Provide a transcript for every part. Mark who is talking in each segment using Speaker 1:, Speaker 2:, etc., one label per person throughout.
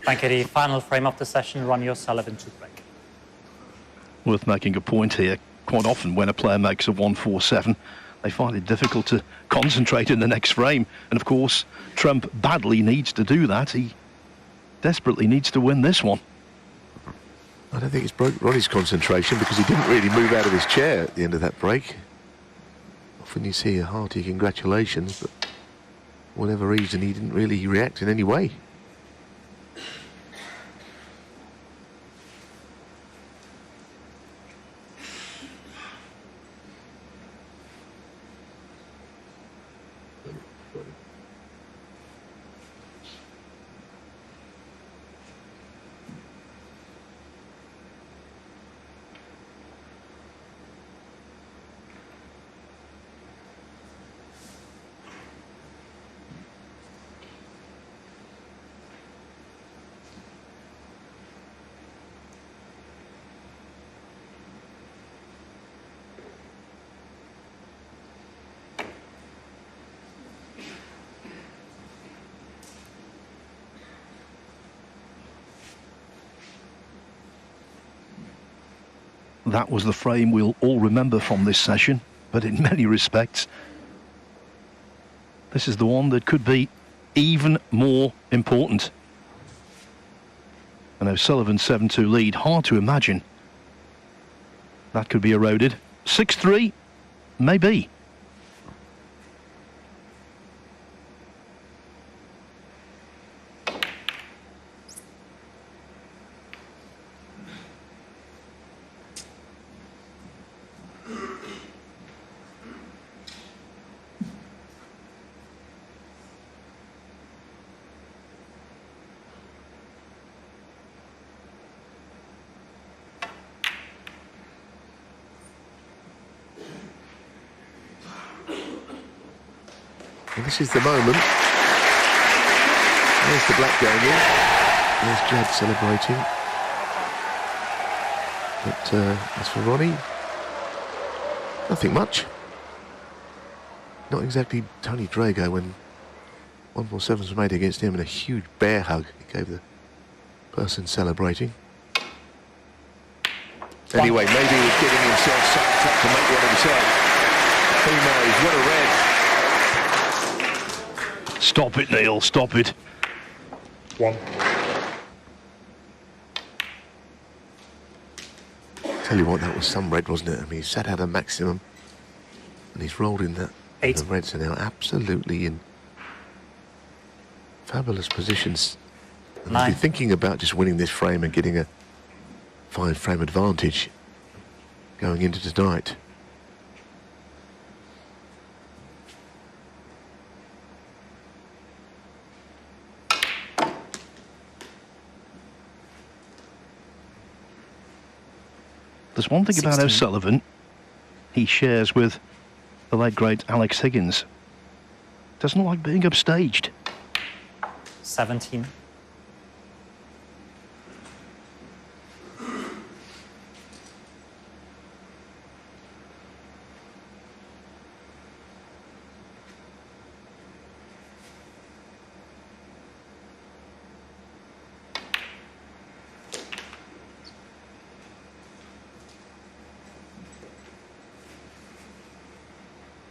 Speaker 1: Thank you. The final frame of the session, Ronnie O'Sullivan to break.
Speaker 2: Worth making a point here. Quite often when a player makes a 1-4-7, they find it difficult to concentrate in the next frame. And of course, Trump badly needs to do that. He desperately needs to win this one.
Speaker 3: I don't think it's broke Ronnie's concentration because he didn't really move out of his chair at the end of that break. Often you see a hearty congratulations, but for whatever reason he didn't really react in any way.
Speaker 2: That was the frame we'll all remember from this session, but in many respects, this is the one that could be even more important. An O'Sullivan 7-2 lead, hard to imagine that could be eroded. 6-3, maybe. And this is the moment. There's the black going in. There's Judd celebrating. But as for Ronnie, nothing much. Not exactly Tony Drago when 1-4-7s was made against him and a huge bear hug he gave the person celebrating. Anyway, maybe he was getting himself psyched up to make one himself. Who knows? What a red. Stop it, Neil, stop it.
Speaker 4: One.
Speaker 3: Tell you what, that was some red, wasn't it? I mean, he sat out a maximum and he's rolled in that. The Reds are now absolutely in fabulous positions. And they'll be thinking about just winning this frame and getting a 5-frame advantage going into tonight.
Speaker 2: There's one thing
Speaker 1: 16.
Speaker 2: about O'Sullivan he shares with the late great Alex Higgins. Doesn't like being upstaged.
Speaker 1: 17.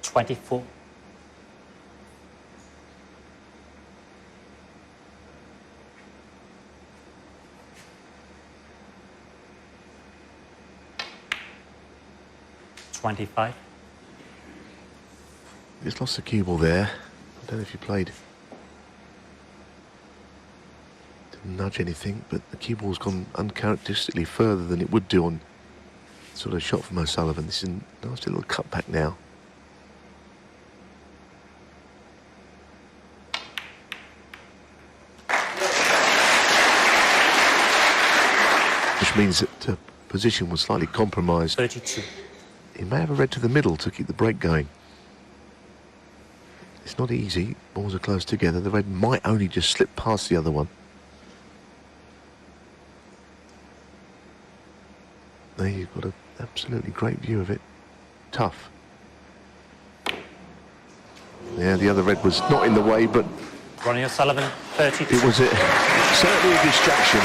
Speaker 1: $24. $25.
Speaker 3: Just lost the cue ball there. I don't know if you played. Didn't nudge anything, but the cue ball's gone uncharacteristically further than it would do on sort of shot from O'Sullivan. This is a nasty little cutback now. Which means that the position was slightly compromised.
Speaker 1: 32.
Speaker 3: He may have a red to the middle to keep the break going. It's not easy. Balls are close together. The red might only just slip past the other one. There you've got an absolutely great view of it. Tough. Yeah, the other red was not in the way, but
Speaker 1: Ronnie O'Sullivan, 32.
Speaker 3: it was it. Certainly a distraction.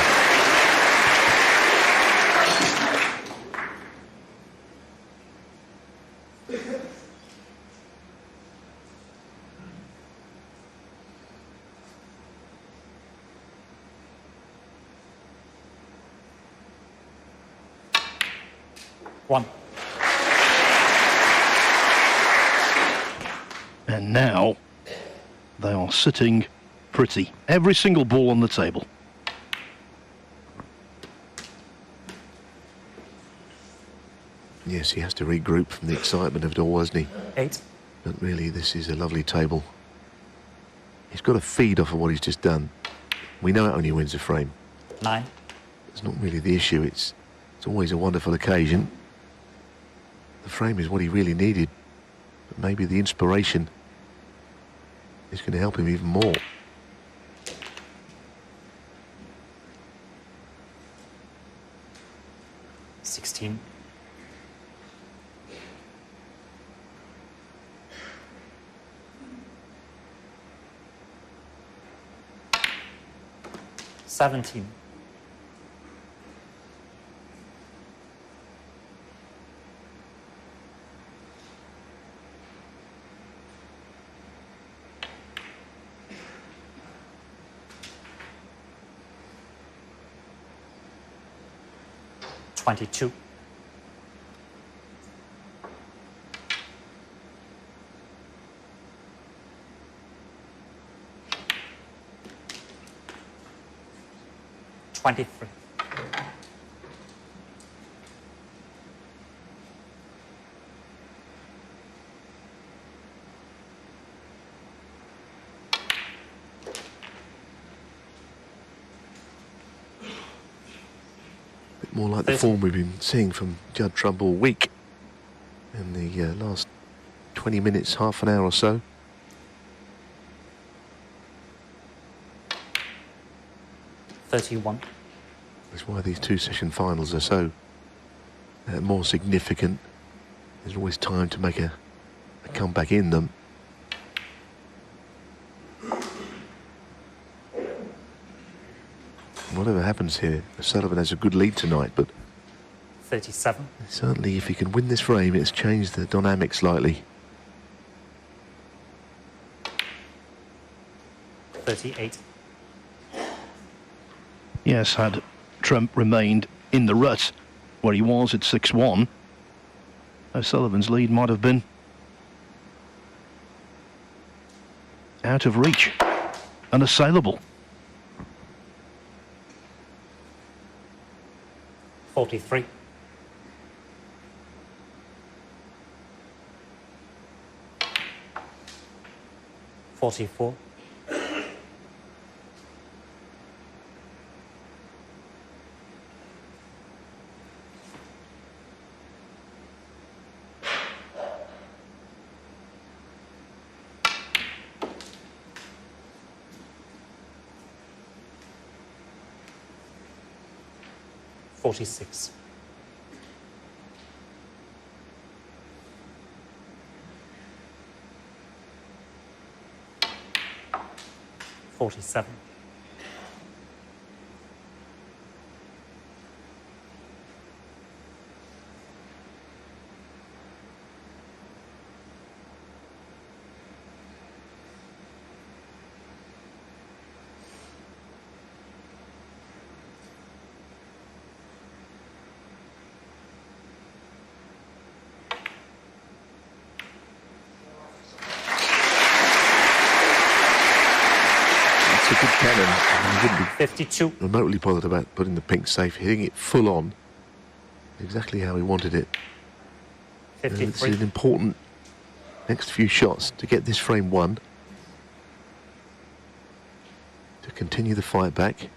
Speaker 1: One.
Speaker 2: And now they are sitting pretty. Every single ball on the table.
Speaker 3: Yes, he has to regroup from the excitement of it all, hasn't he?
Speaker 1: 8.
Speaker 3: But really, this is a lovely table. He's got to feed off of what he's just done. We know it only wins a frame.
Speaker 1: 9.
Speaker 3: It's not really the issue. It's always a wonderful occasion. The frame is what he really needed. But maybe the inspiration is going to help him even more.
Speaker 1: $16. $17. $22. $23.
Speaker 3: More like the form we've been seeing from Judd Trump all week in the last 20 minutes, half an hour or so.
Speaker 1: $31.
Speaker 3: That's why these two-session finals are so more significant. There's always time to make a comeback in them. Whatever happens here, Sullivan has a good lead tonight, but
Speaker 1: 37.
Speaker 3: certainly if he can win this frame, it's changed the dynamic slightly.
Speaker 1: 38.
Speaker 2: Yes, had Trump remained in the rut where he was at 6-1, O'Sullivan's lead might have been out of reach, unassailable.
Speaker 1: 43. $44. $46. $47.
Speaker 3: It's a good cannon. He wouldn't be
Speaker 1: 52.
Speaker 3: remotely bothered about putting the pink safe, hitting it full on. Exactly how he wanted it. It's
Speaker 1: 53.
Speaker 3: an important next few shots to get this frame won. To continue the fight back.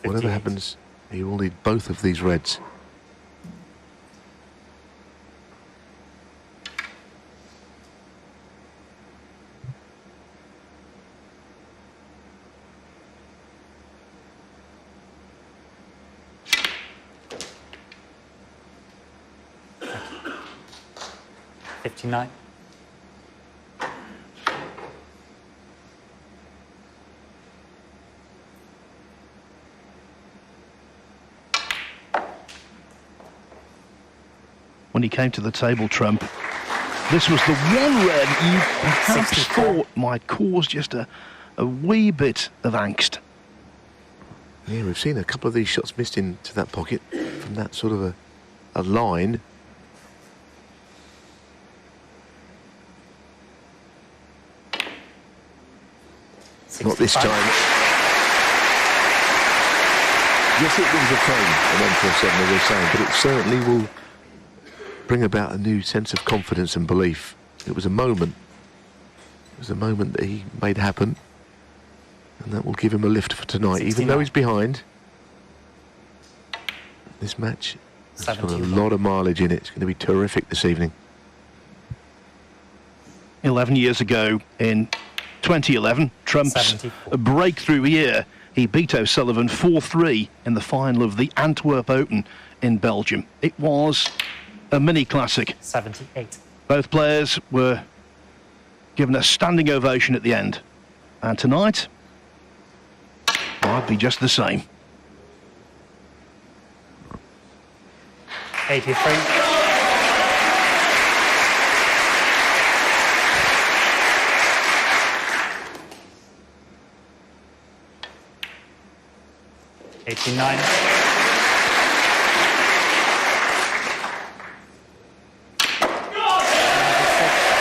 Speaker 3: Whatever
Speaker 1: 58.
Speaker 3: happens, he will need both of these reds.
Speaker 1: 59.
Speaker 2: When he came to the table, Trump, this was the one red you perhaps
Speaker 1: 64.
Speaker 2: thought might cause just a wee bit of angst.
Speaker 3: Yeah, we've seen a couple of these shots missed into that pocket from that sort of a line. Not this
Speaker 1: 65.
Speaker 3: time. Yes, it was a frame, a 147, as we're saying, but it certainly will bring about a new sense of confidence and belief. It was a moment. It was a moment that he made happen, and that will give him a lift for tonight.
Speaker 1: 69.
Speaker 3: Even though he's behind, this match has got a
Speaker 1: 71.
Speaker 3: lot of mileage in it. It's going to be terrific this evening.
Speaker 2: 11 years ago in 2011, Trump's
Speaker 1: 74.
Speaker 2: breakthrough year. He beat O'Sullivan 4-3 in the final of the Antwerp Open in Belgium. It was a mini classic.
Speaker 1: 78.
Speaker 2: Both players were given a standing ovation at the end. And tonight, might be just the same.
Speaker 1: 83. '89.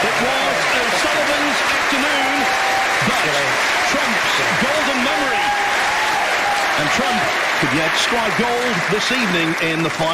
Speaker 2: It was O'Sullivan's afternoon, but Trump's golden memory. And Trump could yet strike gold this evening in the final.